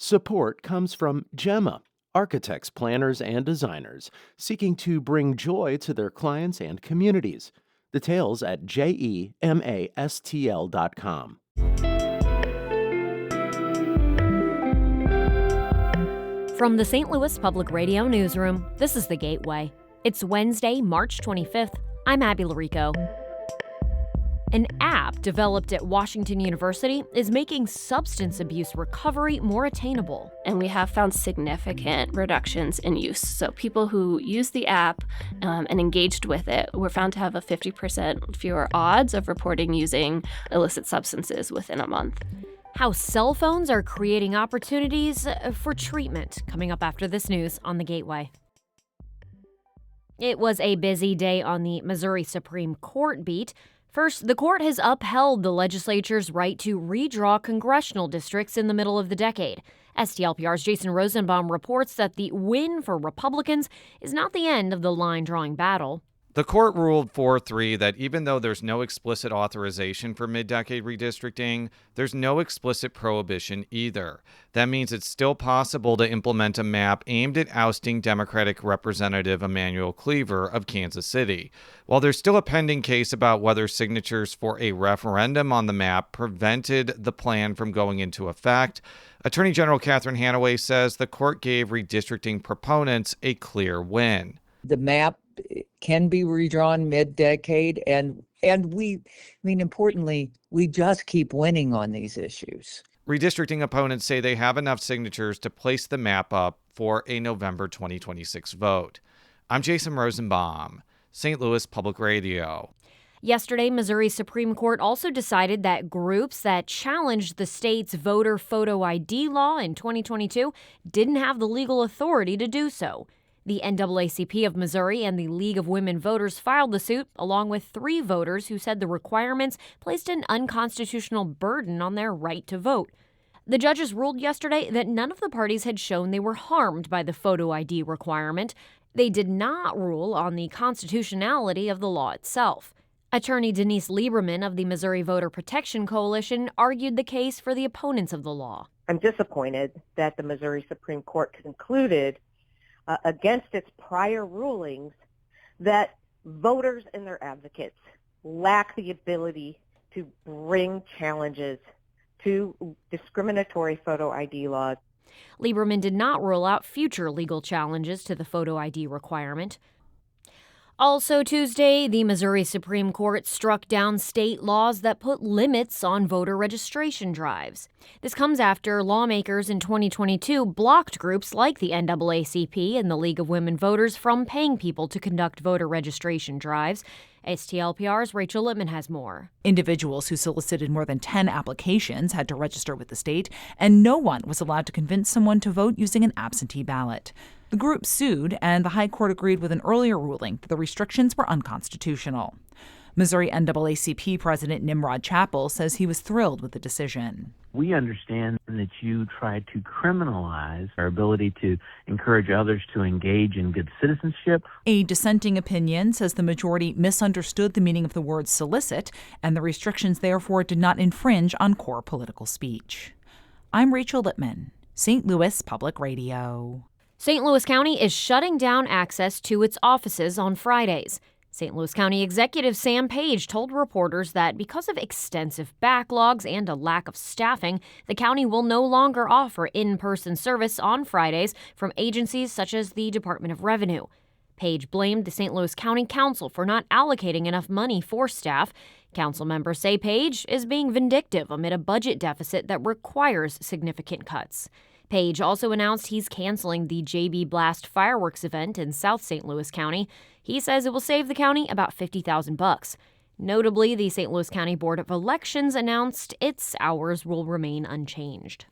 Support comes from Gemma, architects, planners, and designers seeking to bring joy to their clients and communities. Details at gemastl.com. From the St. Louis Public Radio Newsroom, this is The Gateway. It's Wednesday, March 25th. I'm Abby Larico. An app developed at Washington University is making substance abuse recovery more attainable. And we have found significant reductions in use. So people who use the app and engaged with it were found to have a 50% fewer odds of reporting using illicit substances within a month. How cell phones are creating opportunities for treatment, coming up after this news on The Gateway. It was a busy day on the Missouri Supreme Court beat. First, the court has upheld the legislature's right to redraw congressional districts in the middle of the decade. STLPR's Jason Rosenbaum reports that the win for Republicans is not the end of the line-drawing battle. The court ruled 4-3 that even though there's no explicit authorization for mid-decade redistricting, there's no explicit prohibition either. That means it's still possible to implement a map aimed at ousting Democratic Representative Emanuel Cleaver of Kansas City. While there's still a pending case about whether signatures for a referendum on the map prevented the plan from going into effect, Attorney General Catherine Hanaway says the court gave redistricting proponents a clear win. The map can be redrawn mid-decade, and importantly, we just keep winning on these issues. Redistricting opponents say they have enough signatures to place the map up for a November 2026 vote. I'm Jason Rosenbaum, St. Louis Public Radio. Yesterday, Missouri Supreme Court also decided that groups that challenged the state's voter photo ID law in 2022 didn't have the legal authority to do so. The NAACP of Missouri and the League of Women Voters filed the suit, along with 3 voters who said the requirements placed an unconstitutional burden on their right to vote. The judges ruled yesterday that none of the parties had shown they were harmed by the photo ID requirement. They did not rule on the constitutionality of the law itself. Attorney Denise Lieberman of the Missouri Voter Protection Coalition argued the case for the opponents of the law. I'm disappointed that the Missouri Supreme Court concluded against its prior rulings that voters and their advocates lack the ability to bring challenges to discriminatory photo ID laws. Lieberman did not rule out future legal challenges to the photo ID requirement. Also Tuesday, the Missouri Supreme Court struck down state laws that put limits on voter registration drives. This comes after lawmakers in 2022 blocked groups like the NAACP and the League of Women Voters from paying people to conduct voter registration drives. STLPR's Rachel Littman has more. Individuals who solicited more than 10 applications had to register with the state, and no one was allowed to convince someone to vote using an absentee ballot. The group sued, and the High Court agreed with an earlier ruling that the restrictions were unconstitutional. Missouri NAACP President Nimrod Chappell says he was thrilled with the decision. We understand that you tried to criminalize our ability to encourage others to engage in good citizenship. A dissenting opinion says the majority misunderstood the meaning of the word solicit, and the restrictions therefore did not infringe on core political speech. I'm Rachel Littman, St. Louis Public Radio. St. Louis County is shutting down access to its offices on Fridays. St. Louis County Executive Sam Page told reporters that because of extensive backlogs and a lack of staffing, the county will no longer offer in-person service on Fridays from agencies such as the Department of Revenue. Page blamed the St. Louis County Council for not allocating enough money for staff. Council members say Page is being vindictive amid a budget deficit that requires significant cuts. Page also announced he's canceling the JB Blast fireworks event in South St. Louis County. He says it will save the county about $50,000. Notably, the St. Louis County Board of Elections announced its hours will remain unchanged.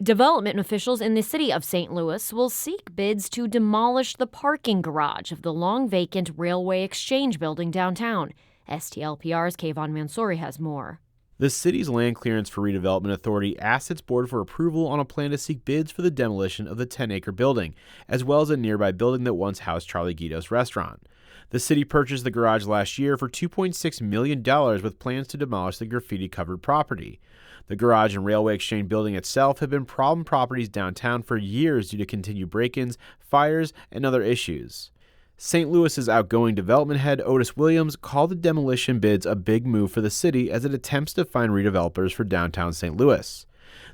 Development officials in the city of St. Louis will seek bids to demolish the parking garage of the long-vacant Railway Exchange building downtown. STLPR's Kayvon Mansouri has more. The city's Land Clearance for Redevelopment Authority asked its board for approval on a plan to seek bids for the demolition of the 10-acre building, as well as a nearby building that once housed Charlie Guido's restaurant. The city purchased the garage last year for $2.6 million with plans to demolish the graffiti-covered property. The garage and railway exchange building itself have been problem properties downtown for years due to continued break-ins, fires, and other issues. St. Louis's outgoing development head Otis Williams called the demolition bids a big move for the city as it attempts to find redevelopers for downtown St. Louis.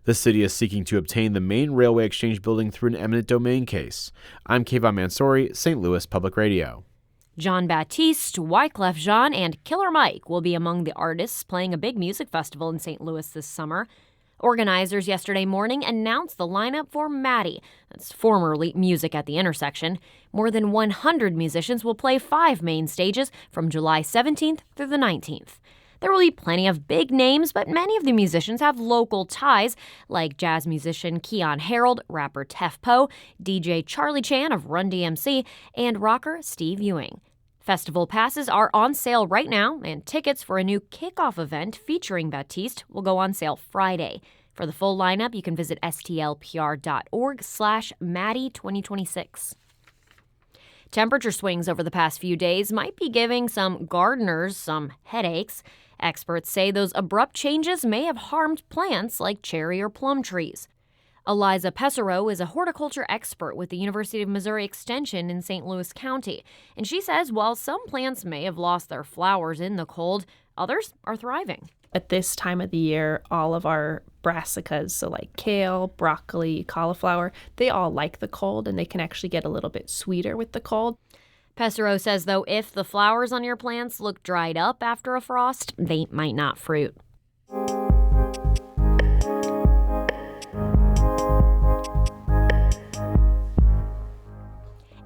The city is seeking to obtain the main railway exchange building through an eminent domain case. I'm Kayvon Mansouri, St. Louis Public Radio. John Baptiste, Wyclef Jean, and Killer Mike will be among the artists playing a big music festival in St. Louis this summer. Organizers yesterday morning announced the lineup for Maddie. That's formerly Music at the Intersection. More than 100 musicians will play 5 main stages from July 17th through the 19th. There will be plenty of big names, but many of the musicians have local ties, like jazz musician Keon Harold, rapper Tef Poe, DJ Charlie Chan of Run DMC, and rocker Steve Ewing. Festival passes are on sale right now, and tickets for a new kickoff event featuring Baptiste will go on sale Friday. For the full lineup, you can visit stlpr.org/Maddie2026. Temperature swings over the past few days might be giving some gardeners some headaches. Experts say those abrupt changes may have harmed plants like cherry or plum trees. Eliza Pesaro is a horticulture expert with the University of Missouri Extension in St. Louis County, and she says while some plants may have lost their flowers in the cold, others are thriving. At this time of the year, all of our brassicas, so like kale, broccoli, cauliflower, they all like the cold, and they can actually get a little bit sweeter with the cold. Pesaro says, though, if the flowers on your plants look dried up after a frost, they might not fruit.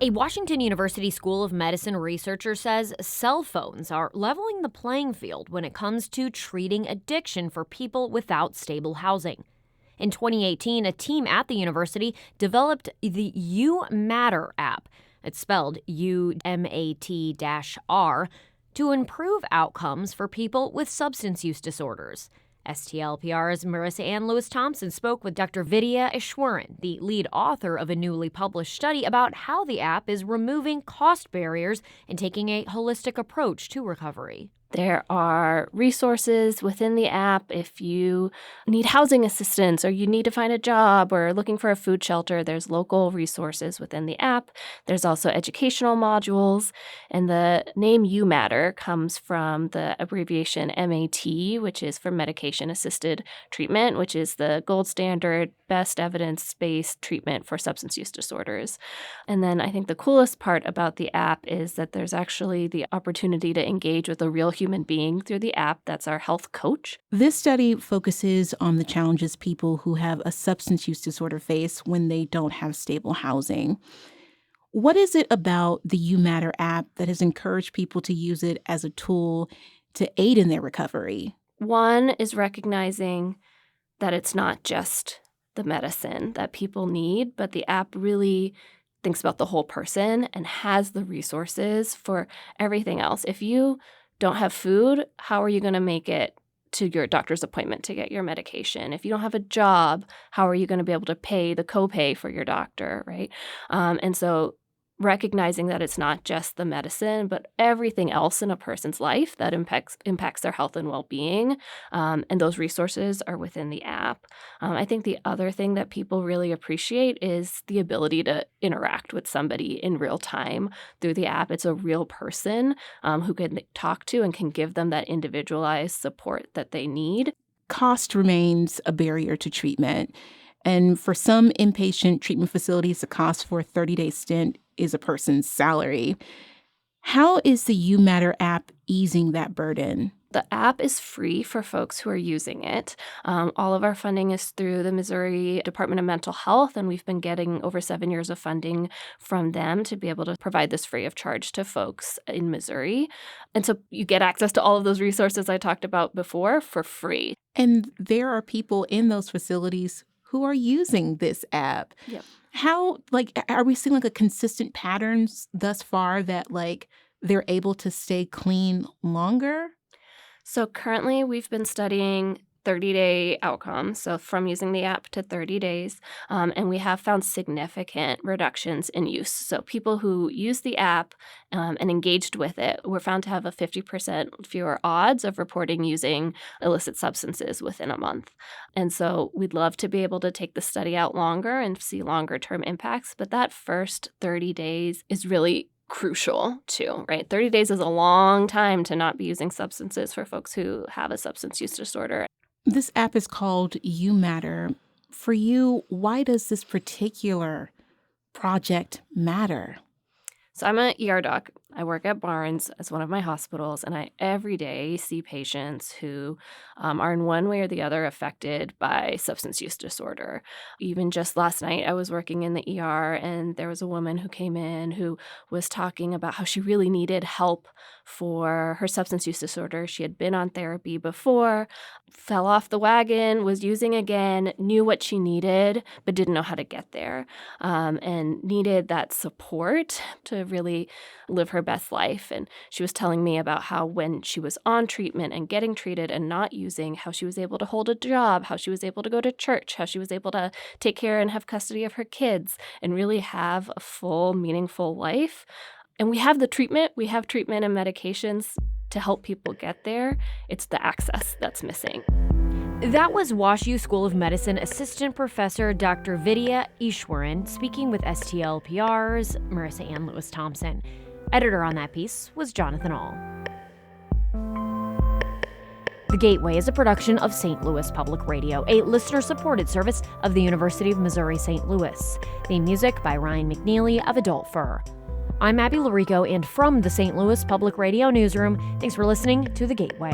A Washington University School of Medicine researcher says cell phones are leveling the playing field when it comes to treating addiction for people without stable housing. In 2018, a team at the university developed the uMAT-R app, it's spelled uMAT-R, to improve outcomes for people with substance use disorders. STLPR's Marissanne Lewis-Thompson spoke with Dr. Vidya Ishwaran, the lead author of a newly published study about how the app is removing cost barriers and taking a holistic approach to recovery. There are resources within the app if you need housing assistance or you need to find a job or looking for a food shelter. There's local resources within the app. There's also educational modules. And the name uMAT-R comes from the abbreviation MAT, which is for medication-assisted treatment, which is the gold standard, best evidence-based treatment for substance use disorders. And then I think the coolest part about the app is that there's actually the opportunity to engage with a real human being through the app. That's our health coach. This study focuses on the challenges people who have a substance use disorder face when they don't have stable housing. What is it about the uMAT-R app that has encouraged people to use it as a tool to aid in their recovery? One is recognizing that it's not just the medicine that people need, but the app really thinks about the whole person and has the resources for everything else. If you don't have food, how are you going to make it to your doctor's appointment to get your medication? If you don't have a job, how are you going to be able to pay the copay for your doctor, right? And so recognizing that it's not just the medicine, but everything else in a person's life that impacts their health and well-being, and those resources are within the app. I think the other thing that people really appreciate is the ability to interact with somebody in real time through the app. It's a real person who can talk to and can give them that individualized support that they need. Cost remains a barrier to treatment. And for some inpatient treatment facilities, the cost for a 30-day stint is a person's salary. How is the uMAT-R app easing that burden? The app is free for folks who are using it. All of our funding is through the Missouri Department of Mental Health, and we've been getting over 7 years of funding from them to be able to provide this free of charge to folks in Missouri. And so you get access to all of those resources I talked about before for free. And there are people in those facilities who are using this app. Yep. How, are we seeing a consistent patterns thus far that they're able to stay clean longer? So currently we've been studying 30-day outcomes, so from using the app to 30 days, and we have found significant reductions in use. So people who use the app and engaged with it were found to have a 50% fewer odds of reporting using illicit substances within a month. And so we'd love to be able to take the study out longer and see longer-term impacts, but that first 30 days is really crucial too, right? 30 days is a long time to not be using substances for folks who have a substance use disorder. This app is called uMAT-R. For you, why does this particular project matter? So I'm an ER doc. I work at Barnes as one of my hospitals, and I every day see patients who are in one way or the other affected by substance use disorder. Even just last night, I was working in the ER, and there was a woman who came in who was talking about how she really needed help for her substance use disorder. She had been on therapy before, fell off the wagon, was using again, knew what she needed, but didn't know how to get there, and needed that support to really live her best life. And she was telling me about how when she was on treatment and getting treated and not using, how she was able to hold a job, how she was able to go to church, how she was able to take care and have custody of her kids and really have a full, meaningful life. And we have treatment and medications to help people get there. It's the access that's missing. That was WashU School of Medicine Assistant Professor Dr. Vidya Ishwaran speaking with STLPR's Marissanne Lewis-Thompson. Editor on that piece was Jonathan Ahl. The Gateway is a production of St. Louis Public Radio, a listener-supported service of the University of Missouri St. Louis. Theme music by Ryan McNeely of Adult Fur. I'm Abby Larico, and from the St. Louis Public Radio newsroom, thanks for listening to The Gateway.